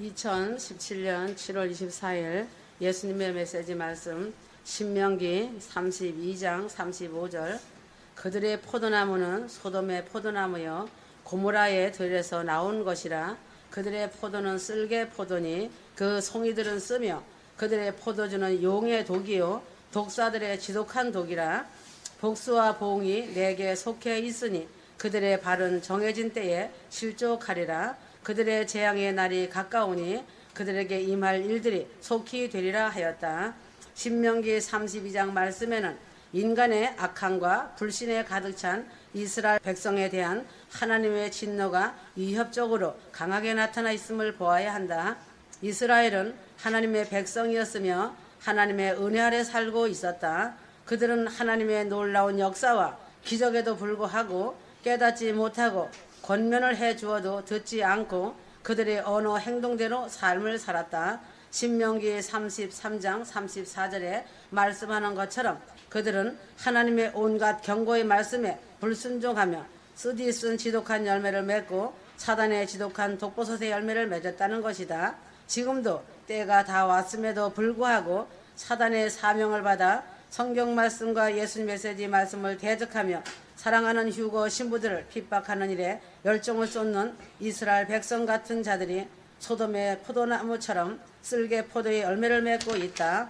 2017년 7월 24일 예수님의 메시지 말씀 신명기 32장 35절 그들의 포도나무는 소돔의 포도나무여 고모라의 들에서 나온 것이라 그들의 포도는 쓸개 포도니 그 송이들은 쓰며 그들의 포도주는 용의 독이요 독사들의 지독한 독이라 복수와 보응이 내게 속해 있으니 그들의 발은 정해진 때에 실족하리라 그들의 재앙의 날이 가까우니 그들에게 임할 일들이 속히 되리라 하였다. 신명기 32장 말씀에는 인간의 악함과 불신에 가득 찬 이스라엘 백성에 대한 하나님의 진노가 위협적으로 강하게 나타나 있음을 보아야 한다. 이스라엘은 하나님의 백성이었으며 하나님의 은혜 아래 살고 있었다. 그들은 하나님의 놀라운 역사와 기적에도 불구하고 깨닫지 못하고 권면을 해 주어도 듣지 않고 그들의 언어 행동대로 삶을 살았다. 신명기 33장 34절에 말씀하는 것처럼 그들은 하나님의 온갖 경고의 말씀에 불순종하며 쓰디쓴 지독한 열매를 맺고 사단의 지독한 독버섯의 열매를 맺었다는 것이다. 지금도 때가 다 왔음에도 불구하고 사단의 사명을 받아 성경 말씀과 예수님 메시지 말씀을 대적하며 사랑하는 휴거 신부들을 핍박하는 일에 열정을 쏟는 이스라엘 백성 같은 자들이 소돔의 포도나무처럼 쓸개 포도의 열매를 맺고 있다.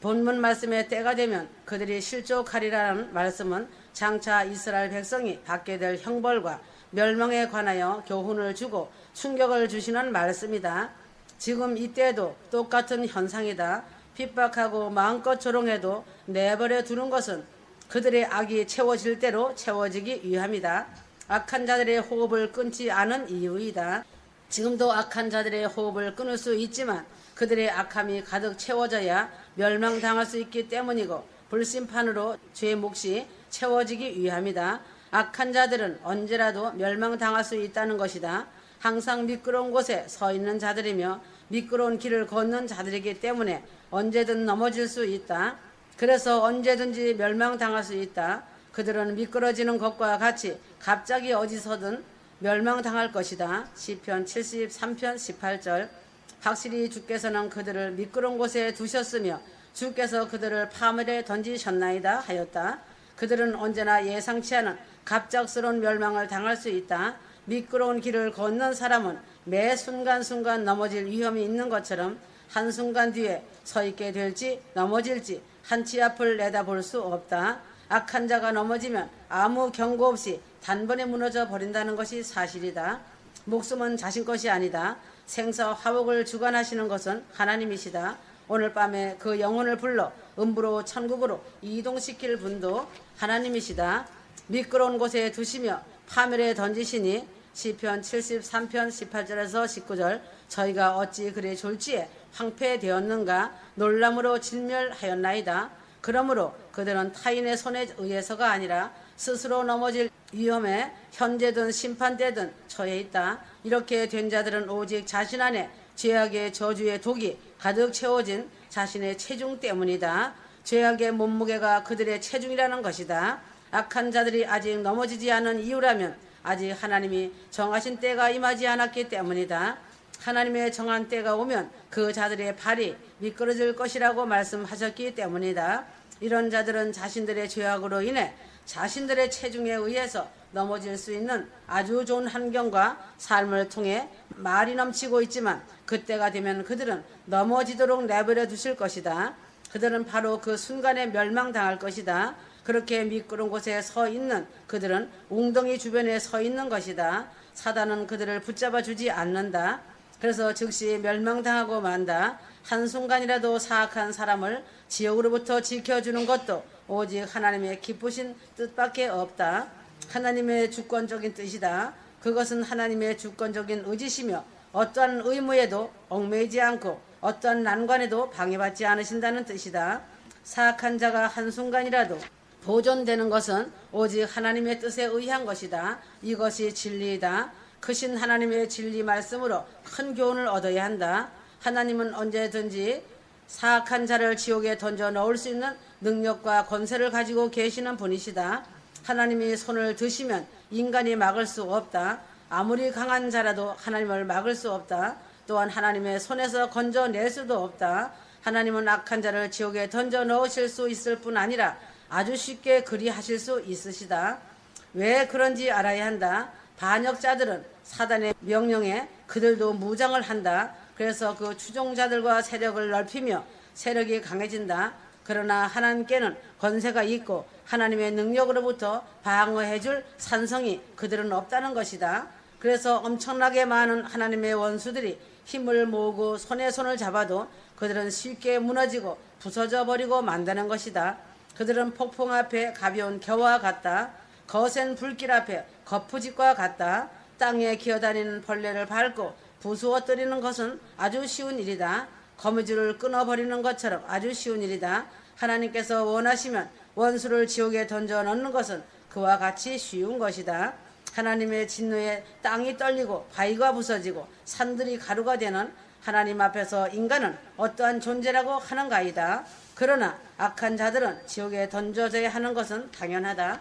본문 말씀의 때가 되면 그들이 실족하리라는 말씀은 장차 이스라엘 백성이 받게 될 형벌과 멸망에 관하여 교훈을 주고 충격을 주시는 말씀이다. 지금 이때도 똑같은 현상이다. 핍박하고 마음껏 조롱해도 내버려 두는 것은 그들의 악이 채워질 대로 채워지기 위함이다. 악한 자들의 호흡을 끊지 않은 이유이다. 지금도 악한 자들의 호흡을 끊을 수 있지만 그들의 악함이 가득 채워져야 멸망당할 수 있기 때문이고 불심판으로 죄의 몫이 채워지기 위함이다. 악한 자들은 언제라도 멸망당할 수 있다는 것이다. 항상 미끄러운 곳에 서 있는 자들이며 미끄러운 길을 걷는 자들이기 때문에 언제든 넘어질 수 있다. 그래서 언제든지 멸망당할 수 있다. 그들은 미끄러지는 것과 같이 갑자기 어디서든 멸망당할 것이다. 시편 73편 18절 확실히 주께서는 그들을 미끄러운 곳에 두셨으며 주께서 그들을 파멸에 던지셨나이다 하였다. 그들은 언제나 예상치 않은 갑작스러운 멸망을 당할 수 있다. 미끄러운 길을 걷는 사람은 매 순간순간 넘어질 위험이 있는 것처럼 한순간 뒤에 서 있게 될지 넘어질지 한 치 앞을 내다볼 수 없다. 악한 자가 넘어지면 아무 경고 없이 단번에 무너져 버린다는 것이 사실이다. 목숨은 자신 것이 아니다. 생사 화복을 주관하시는 것은 하나님이시다. 오늘 밤에 그 영혼을 불러 음부로 천국으로 이동시킬 분도 하나님이시다. 미끄러운 곳에 두시며 파멸에 던지시니 시편 73편 18절에서 19절 저희가 어찌 그리 졸지에 황폐되었는가 놀람으로 진멸하였나이다. 그러므로 그들은 타인의 손에 의해서가 아니라 스스로 넘어질 위험에 현재든 심판되든 처해 있다. 이렇게 된 자들은 오직 자신 안에 죄악의 저주의 독이 가득 채워진 자신의 체중 때문이다. 죄악의 몸무게가 그들의 체중이라는 것이다. 악한 자들이 아직 넘어지지 않은 이유라면 아직 하나님이 정하신 때가 임하지 않았기 때문이다. 하나님의 정한 때가 오면 그 자들의 발이 미끄러질 것이라고 말씀하셨기 때문이다. 이런 자들은 자신들의 죄악으로 인해 자신들의 체중에 의해서 넘어질 수 있는 아주 좋은 환경과 삶을 통해 말이 넘치고 있지만 그때가 되면 그들은 넘어지도록 내버려 두실 것이다. 그들은 바로 그 순간에 멸망당할 것이다. 그렇게 미끄러운 곳에 서 있는 그들은 웅덩이 주변에 서 있는 것이다. 사단은 그들을 붙잡아 주지 않는다. 그래서 즉시 멸망당하고 만다. 한순간이라도 사악한 사람을 지옥으로부터 지켜주는 것도 오직 하나님의 기쁘신 뜻밖에 없다. 하나님의 주권적인 뜻이다. 그것은 하나님의 주권적인 의지시며 어떠한 의무에도 얽매이지 않고 어떠한 난관에도 방해받지 않으신다는 뜻이다. 사악한 자가 한순간이라도 보존되는 것은 오직 하나님의 뜻에 의한 것이다. 이것이 진리이다. 크신 하나님의 진리 말씀으로 큰 교훈을 얻어야 한다. 하나님은 언제든지 사악한 자를 지옥에 던져 넣을 수 있는 능력과 권세를 가지고 계시는 분이시다. 하나님이 손을 드시면 인간이 막을 수 없다. 아무리 강한 자라도 하나님을 막을 수 없다. 또한 하나님의 손에서 건져낼 수도 없다. 하나님은 악한 자를 지옥에 던져 넣으실 수 있을 뿐 아니라 아주 쉽게 그리하실 수 있으시다. 왜 그런지 알아야 한다. 반역자들은 사단의 명령에 그들도 무장을 한다. 그래서 그 추종자들과 세력을 넓히며 세력이 강해진다. 그러나 하나님께는 권세가 있고 하나님의 능력으로부터 방어해줄 산성이 그들은 없다는 것이다. 그래서 엄청나게 많은 하나님의 원수들이 힘을 모으고 손에 손을 잡아도 그들은 쉽게 무너지고 부서져 버리고 만다는 것이다. 그들은 폭풍 앞에 가벼운 겨와 같다. 거센 불길 앞에 거푸집과 같다. 땅에 기어다니는 벌레를 밟고 부수어뜨리는 것은 아주 쉬운 일이다. 거미줄을 끊어버리는 것처럼 아주 쉬운 일이다. 하나님께서 원하시면 원수를 지옥에 던져 넣는 것은 그와 같이 쉬운 것이다. 하나님의 진노에 땅이 떨리고 바위가 부서지고 산들이 가루가 되는 하나님 앞에서 인간은 어떠한 존재라고 하는가이다. 그러나 악한 자들은 지옥에 던져져야 하는 것은 당연하다.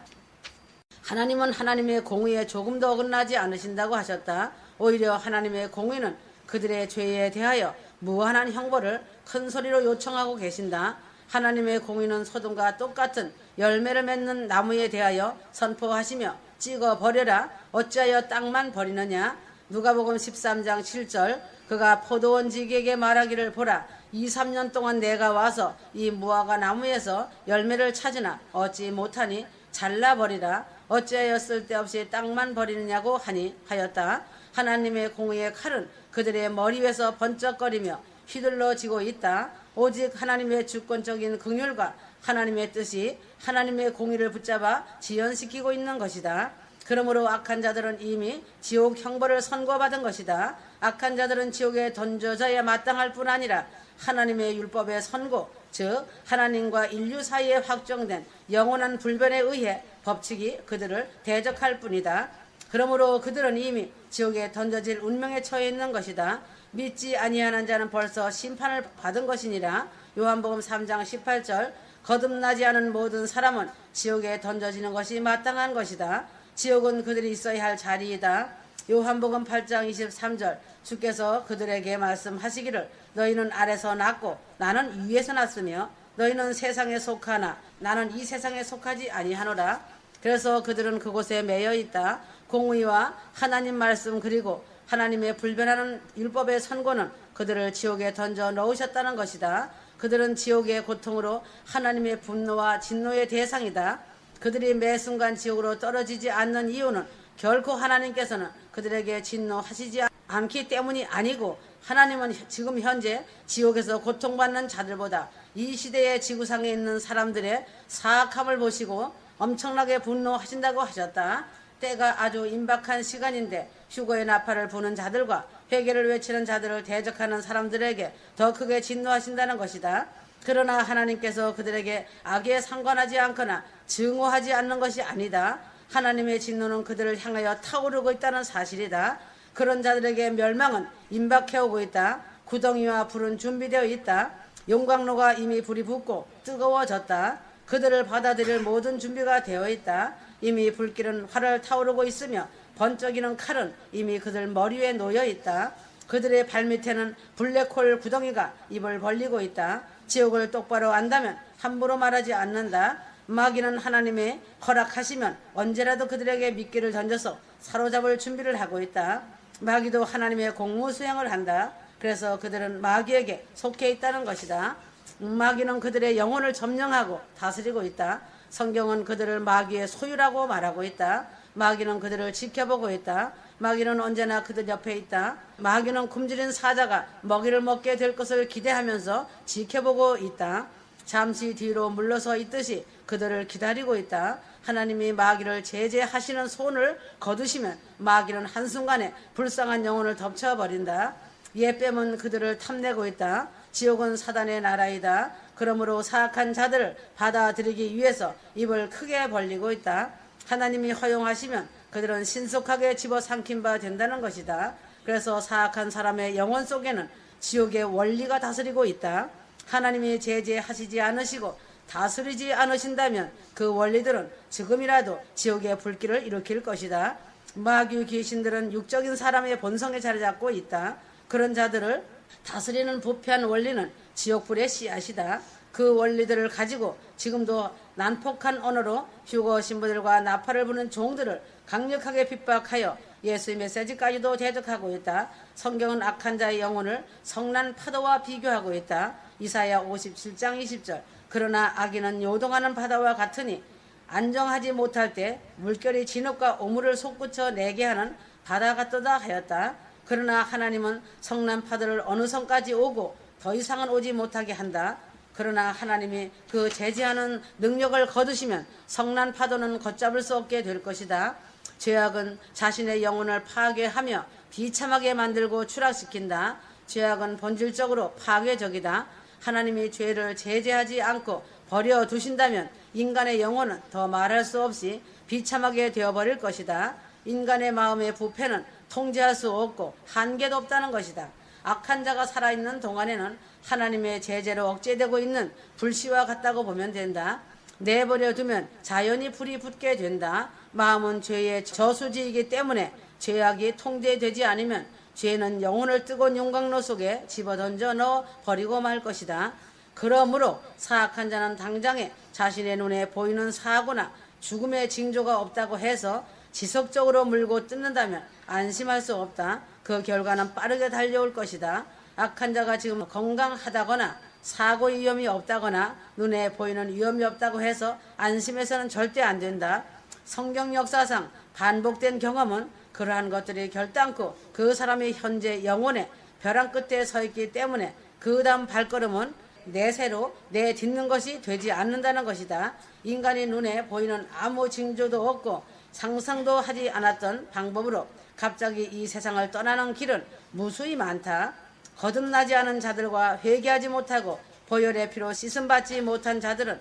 하나님은 하나님의 공의에 조금도 어긋나지 않으신다고 하셨다. 오히려 하나님의 공의는 그들의 죄에 대하여 무한한 형벌을 큰 소리로 요청하고 계신다. 하나님의 공의는 소돔과 똑같은 열매를 맺는 나무에 대하여 선포하시며 찍어 버려라. 어찌하여 땅만 버리느냐. 누가복음 13장 7절 그가 포도원지기에게 말하기를 보라 2-3년 동안 내가 와서 이 무화과 나무에서 열매를 찾으나 얻지 못하니 잘라버리라. 어찌하여 쓸데없이 땅만 버리느냐고 하였다. 하나님의 공의의 칼은 그들의 머리 위에서 번쩍거리며 휘둘러지고 있다. 오직 하나님의 주권적인 긍휼과 하나님의 뜻이 하나님의 공의를 붙잡아 지연시키고 있는 것이다. 그러므로 악한 자들은 이미 지옥 형벌을 선고받은 것이다. 악한 자들은 지옥에 던져져야 마땅할 뿐 아니라 하나님의 율법의 선고, 즉 하나님과 인류 사이에 확정된 영원한 불변에 의해 법칙이 그들을 대적할 뿐이다. 그러므로 그들은 이미 지옥에 던져질 운명에 처해 있는 것이다. 믿지 아니하는 자는 벌써 심판을 받은 것이니라. 요한복음 3장 18절 거듭나지 않은 모든 사람은 지옥에 던져지는 것이 마땅한 것이다. 지옥은 그들이 있어야 할 자리이다. 요한복음 8장 23절 주께서 그들에게 말씀하시기를 너희는 아래서 났고 나는 위에서 났으며 너희는 세상에 속하나 나는 이 세상에 속하지 아니하노라. 그래서 그들은 그곳에 매여 있다. 공의와 하나님 말씀 그리고 하나님의 불변하는 율법의 선고는 그들을 지옥에 던져 넣으셨다는 것이다. 그들은 지옥의 고통으로 하나님의 분노와 진노의 대상이다. 그들이 매 순간 지옥으로 떨어지지 않는 이유는 결코 하나님께서는 그들에게 진노하시지 않기 때문이 아니고 하나님은 지금 현재 지옥에서 고통받는 자들보다 이 시대의 지구상에 있는 사람들의 사악함을 보시고 엄청나게 분노하신다고 하셨다. 때가 아주 임박한 시간인데 휴거의 나팔을 부는 자들과 회개를 외치는 자들을 대적하는 사람들에게 더 크게 진노하신다는 것이다. 그러나 하나님께서 그들에게 악에 상관하지 않거나 증오하지 않는 것이 아니다. 하나님의 진노는 그들을 향하여 타오르고 있다는 사실이다. 그런 자들에게 멸망은 임박해오고 있다. 구덩이와 불은 준비되어 있다. 용광로가 이미 불이 붙고 뜨거워졌다. 그들을 받아들일 모든 준비가 되어 있다. 이미 불길은 활을 타오르고 있으며 번쩍이는 칼은 이미 그들 머리 위에 놓여 있다. 그들의 발밑에는 블랙홀 구덩이가 입을 벌리고 있다. 지옥을 똑바로 안다면 함부로 말하지 않는다. 마귀는 하나님의 허락하시면 언제라도 그들에게 미끼를 던져서 사로잡을 준비를 하고 있다. 마귀도 하나님의 공무 수행을 한다. 그래서 그들은 마귀에게 속해 있다는 것이다. 마귀는 그들의 영혼을 점령하고 다스리고 있다. 성경은 그들을 마귀의 소유라고 말하고 있다. 마귀는 그들을 지켜보고 있다. 마귀는 언제나 그들 옆에 있다. 마귀는 굶주린 사자가 먹이를 먹게 될 것을 기대하면서 지켜보고 있다. 잠시 뒤로 물러서 있듯이 그들을 기다리고 있다. 하나님이 마귀를 제재하시는 손을 거두시면 마귀는 한순간에 불쌍한 영혼을 덮쳐버린다. 예뱀은 그들을 탐내고 있다. 지옥은 사단의 나라이다. 그러므로 사악한 자들을 받아들이기 위해서 입을 크게 벌리고 있다. 하나님이 허용하시면 그들은 신속하게 집어삼킨 바 된다는 것이다. 그래서 사악한 사람의 영혼 속에는 지옥의 원리가 다스리고 있다. 하나님이 제재하시지 않으시고 다스리지 않으신다면 그 원리들은 지금이라도 지옥의 불길을 일으킬 것이다. 마귀 귀신들은 육적인 사람의 본성에 자리 잡고 있다. 그런 자들을 다스리는 부패한 원리는 지옥불의 씨앗이다. 그 원리들을 가지고 지금도 난폭한 언어로 휴거 신부들과 나팔을 부는 종들을 강력하게 핍박하여 예수의 메시지까지도 대적하고 있다. 성경은 악한 자의 영혼을 성난 파도와 비교하고 있다. 이사야 57장 20절. 그러나 악인은 요동하는 바다와 같으니 안정하지 못할 때 물결이 진흙과 오물을 솟구쳐 내게 하는 바다 같도다 하였다. 그러나 하나님은 성난 파도를 어느 선까지 오고 더 이상은 오지 못하게 한다. 그러나 하나님이 그 제지하는 능력을 거두시면 성난 파도는 걷잡을 수 없게 될 것이다. 죄악은 자신의 영혼을 파괴하며 비참하게 만들고 추락시킨다. 죄악은 본질적으로 파괴적이다. 하나님이 죄를 제재하지 않고 버려두신다면 인간의 영혼은 더 말할 수 없이 비참하게 되어버릴 것이다. 인간의 마음의 부패는 통제할 수 없고 한계도 없다는 것이다. 악한 자가 살아있는 동안에는 하나님의 제재로 억제되고 있는 불씨와 같다고 보면 된다. 내버려 두면 자연히 불이 붙게 된다. 마음은 죄의 저수지이기 때문에 죄악이 통제되지 않으면 죄는 영혼을 뜨거운 용광로 속에 집어던져 넣어 버리고 말 것이다. 그러므로 사악한 자는 당장에 자신의 눈에 보이는 사고나 죽음의 징조가 없다고 해서 지속적으로 물고 뜯는다면 안심할 수 없다. 그 결과는 빠르게 달려올 것이다. 악한 자가 지금 건강하다거나 사고 위험이 없다거나 눈에 보이는 위험이 없다고 해서 안심해서는 절대 안 된다. 성경 역사상 반복된 경험은 그러한 것들이 결단코 그 사람의 현재 영혼의 벼랑 끝에 서 있기 때문에 그 다음 발걸음은 내세로 내딛는 것이 되지 않는다는 것이다. 인간의 눈에 보이는 아무 징조도 없고 상상도 하지 않았던 방법으로 갑자기 이 세상을 떠나는 길은 무수히 많다. 거듭나지 않은 자들과 회개하지 못하고 보혈의 피로 씻음받지 못한 자들은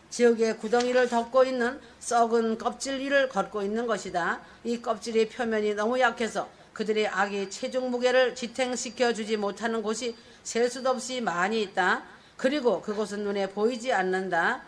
지옥의 구덩이를 덮고 있는 썩은 껍질 위를 걷고 있는 것이다. 이 껍질의 표면이 너무 약해서 그들의 악이 체중 무게를 지탱시켜 주지 못하는 곳이 셀 수도 없이 많이 있다. 그리고 그곳은 눈에 보이지 않는다.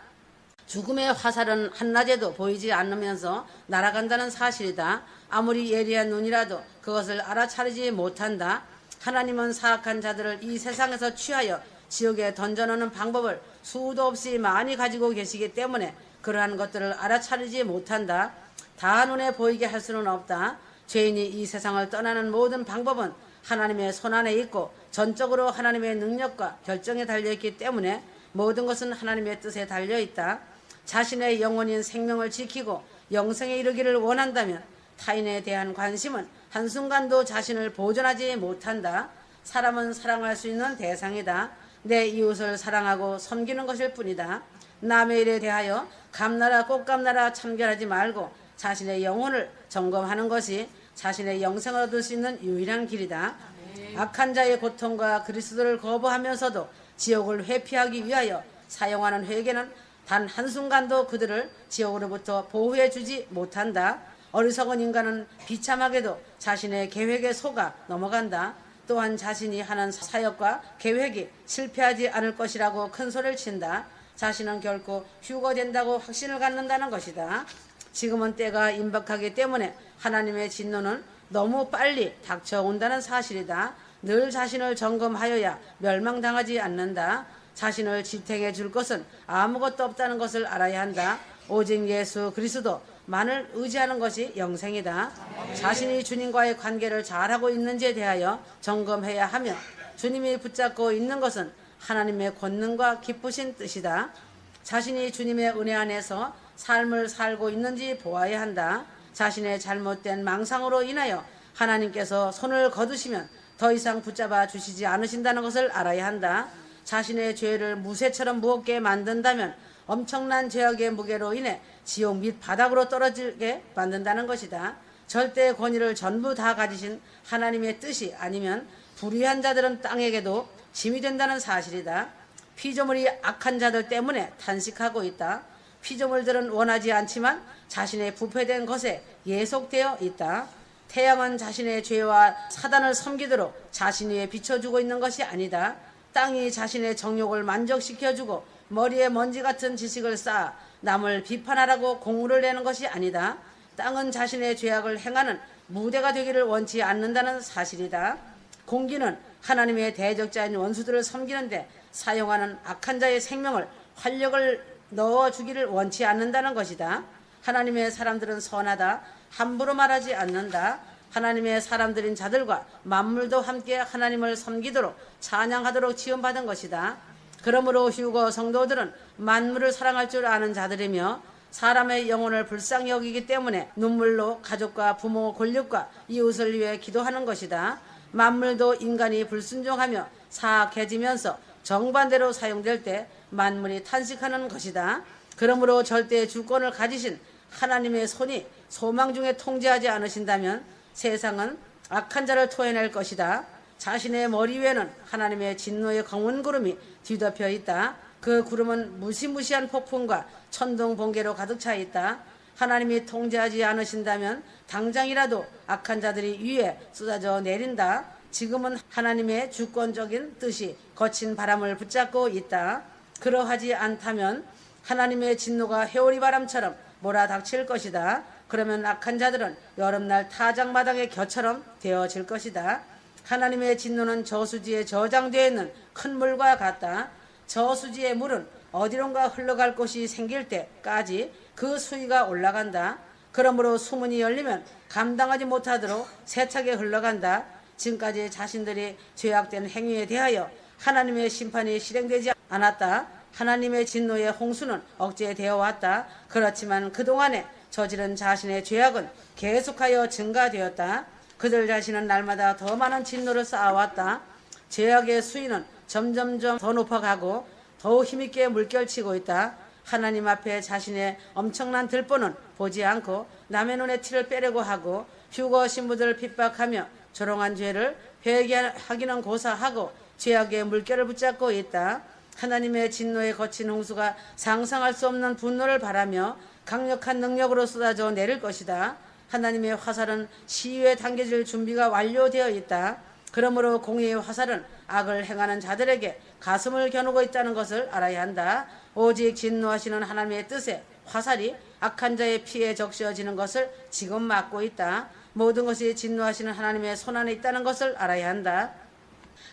죽음의 화살은 한낮에도 보이지 않으면서 날아간다는 사실이다. 아무리 예리한 눈이라도 그것을 알아차리지 못한다. 하나님은 사악한 자들을 이 세상에서 취하여 지옥에 던져놓는 방법을 수도 없이 많이 가지고 계시기 때문에 그러한 것들을 알아차리지 못한다. 다 눈에 보이게 할 수는 없다. 죄인이 이 세상을 떠나는 모든 방법은 하나님의 손안에 있고 전적으로 하나님의 능력과 결정에 달려있기 때문에 모든 것은 하나님의 뜻에 달려있다. 자신의 영혼인 생명을 지키고 영생에 이르기를 원한다면 타인에 대한 관심은 한순간도 자신을 보존하지 못한다. 사람은 사랑할 수 있는 대상이다. 내 이웃을 사랑하고 섬기는 것일 뿐이다. 남의 일에 대하여 감나라 꽃감나라 참견하지 말고 자신의 영혼을 점검하는 것이 자신의 영생을 얻을 수 있는 유일한 길이다. 악한 자의 고통과 그리스도를 거부하면서도 지옥을 회피하기 위하여 사용하는 회개는 단 한순간도 그들을 지옥으로부터 보호해 주지 못한다. 어리석은 인간은 비참하게도 자신의 계획에 속아 넘어간다. 또한 자신이 하는 사역과 계획이 실패하지 않을 것이라고 큰 소리를 친다. 자신은 결코 휴거된다고 확신을 갖는다는 것이다. 지금은 때가 임박하기 때문에 하나님의 진노는 너무 빨리 닥쳐온다는 사실이다. 늘 자신을 점검하여야 멸망당하지 않는다. 자신을 지탱해 줄 것은 아무것도 없다는 것을 알아야 한다. 오직 예수 그리스도만을 의지하는 것이 영생이다. 자신이 주님과의 관계를 잘하고 있는지에 대하여 점검해야 하며 주님이 붙잡고 있는 것은 하나님의 권능과 기쁘신 뜻이다. 자신이 주님의 은혜 안에서 삶을 살고 있는지 보아야 한다. 자신의 잘못된 망상으로 인하여 하나님께서 손을 거두시면 더 이상 붙잡아 주시지 않으신다는 것을 알아야 한다. 자신의 죄를 무쇠처럼 무겁게 만든다면 엄청난 죄악의 무게로 인해 지옥 밑 바닥으로 떨어지게 만든다는 것이다. 절대 권위를 전부 다 가지신 하나님의 뜻이 아니면 불의한 자들은 땅에게도 짐이 된다는 사실이다. 피조물이 악한 자들 때문에 탄식하고 있다. 피조물들은 원하지 않지만 자신의 부패된 것에 예속되어 있다. 태양은 자신의 죄와 사단을 섬기도록 자신 위에 비춰주고 있는 것이 아니다. 땅이 자신의 정욕을 만족시켜주고 머리에 먼지 같은 지식을 쌓아 남을 비판하라고 공물을 내는 것이 아니다. 땅은 자신의 죄악을 행하는 무대가 되기를 원치 않는다는 사실이다. 공기는 하나님의 대적자인 원수들을 섬기는데 사용하는 악한 자의 생명을 활력을 넣어주기를 원치 않는다는 것이다. 하나님의 사람들은 선하다. 함부로 말하지 않는다. 하나님의 사람들인 자들과 만물도 함께 하나님을 섬기도록 찬양하도록 지원받은 것이다. 그러므로 휴거 성도들은 만물을 사랑할 줄 아는 자들이며 사람의 영혼을 불쌍히 여기기 때문에 눈물로 가족과 부모, 권력과 이웃을 위해 기도하는 것이다. 만물도 인간이 불순종하며 사악해지면서 정반대로 사용될 때 만물이 탄식하는 것이다. 그러므로 절대 주권을 가지신 하나님의 손이 소망 중에 통제하지 않으신다면 세상은 악한 자를 토해낼 것이다. 자신의 머리 위에는 하나님의 진노의 검은 구름이 뒤덮여 있다. 그 구름은 무시무시한 폭풍과 천둥 번개로 가득 차 있다. 하나님이 통제하지 않으신다면 당장이라도 악한 자들이 위에 쏟아져 내린다. 지금은 하나님의 주권적인 뜻이 거친 바람을 붙잡고 있다. 그러하지 않다면 하나님의 진노가 회오리 바람처럼 몰아닥칠 것이다. 그러면 악한 자들은 여름날 타작마당의 겨처럼 되어질 것이다. 하나님의 진노는 저수지에 저장되어 있는 큰 물과 같다. 저수지의 물은 어디론가 흘러갈 곳이 생길 때까지 그 수위가 올라간다. 그러므로 수문이 열리면 감당하지 못하도록 세차게 흘러간다. 지금까지 자신들이 죄악된 행위에 대하여 하나님의 심판이 실행되지 않았다. 하나님의 진노의 홍수는 억제되어 왔다. 그렇지만 그동안에 저지른 자신의 죄악은 계속하여 증가되었다. 그들 자신은 날마다 더 많은 진노를 쌓아왔다. 죄악의 수위는 점점점 더 높아가고 더욱 힘있게 물결치고 있다. 하나님 앞에 자신의 엄청난 들보는 보지 않고 남의 눈에 티를 빼려고 하고 휴거 신부들을 핍박하며 조롱한 죄를 회개하기는 고사하고 죄악의 물결을 붙잡고 있다. 하나님의 진노의 거친 홍수가 상상할 수 없는 분노를 바라며 강력한 능력으로 쏟아져 내릴 것이다. 하나님의 화살은 시위에 당겨질 준비가 완료되어 있다. 그러므로 공의의 화살은 악을 행하는 자들에게 가슴을 겨누고 있다는 것을 알아야 한다. 오직 진노하시는 하나님의 뜻에 화살이 악한 자의 피에 적셔지는 것을 지금 막고 있다. 모든 것이 진노하시는 하나님의 손안에 있다는 것을 알아야 한다.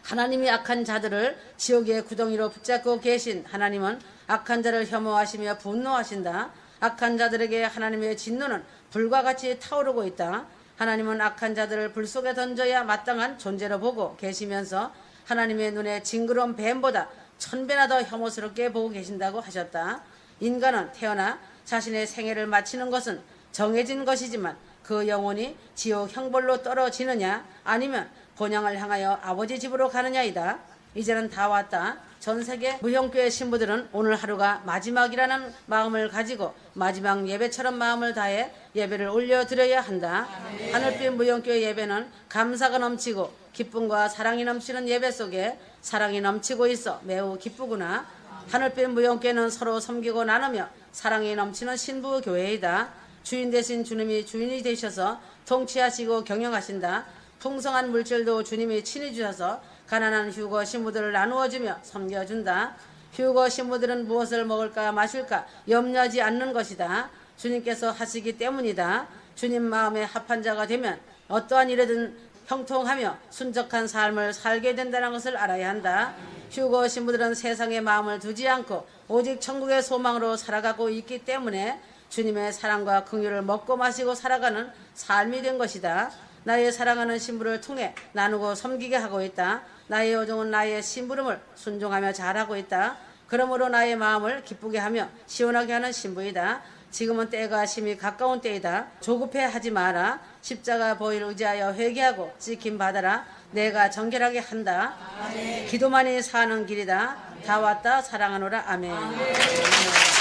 하나님이 악한 자들을 지옥의 구덩이로 붙잡고 계신 하나님은 악한 자를 혐오하시며 분노하신다. 악한 자들에게 하나님의 진노는 불과 같이 타오르고 있다. 하나님은 악한 자들을 불 속에 던져야 마땅한 존재로 보고 계시면서 하나님의 눈에 징그러운 뱀보다 1000배나 더 혐오스럽게 보고 계신다고 하셨다. 인간은 태어나 자신의 생애를 마치는 것은 정해진 것이지만 그 영혼이 지옥 형벌로 떨어지느냐 아니면 본향을 향하여 아버지 집으로 가느냐이다. 이제는 다 왔다. 전 세계 무형교회 신부들은 오늘 하루가 마지막이라는 마음을 가지고 마지막 예배처럼 마음을 다해 예배를 올려드려야 한다. 하늘빛 무형교회 예배는 감사가 넘치고 기쁨과 사랑이 넘치는 예배 속에 사랑이 넘치고 있어 매우 기쁘구나. 하늘빛 무형교회는 서로 섬기고 나누며 사랑이 넘치는 신부교회이다. 주인 되신 주님이 주인이 되셔서 통치하시고 경영하신다. 풍성한 물질도 주님이 친히 주셔서 가난한 휴거 신부들을 나누어주며 섬겨준다. 휴거 신부들은 무엇을 먹을까 마실까 염려하지 않는 것이다. 주님께서 하시기 때문이다. 주님 마음에 합한 자가 되면 어떠한 일에든 형통하며 순적한 삶을 살게 된다는 것을 알아야 한다. 휴거 신부들은 세상에 마음을 두지 않고 오직 천국의 소망으로 살아가고 있기 때문에 주님의 사랑과 긍휼을 먹고 마시고 살아가는 삶이 된 것이다. 나의 사랑하는 신부를 통해 나누고 섬기게 하고 있다. 나의 여종은 나의 심부름을 순종하며 잘하고 있다. 그러므로 나의 마음을 기쁘게 하며 시원하게 하는 신부이다. 지금은 때가 심히 가까운 때이다. 조급해하지 마라. 십자가 보혈 의지하여 회개하고 지킴 받아라. 내가 정결하게 한다. 아멘. 기도만이 사는 길이다. 다 왔다 사랑하노라. 아멘. 아멘.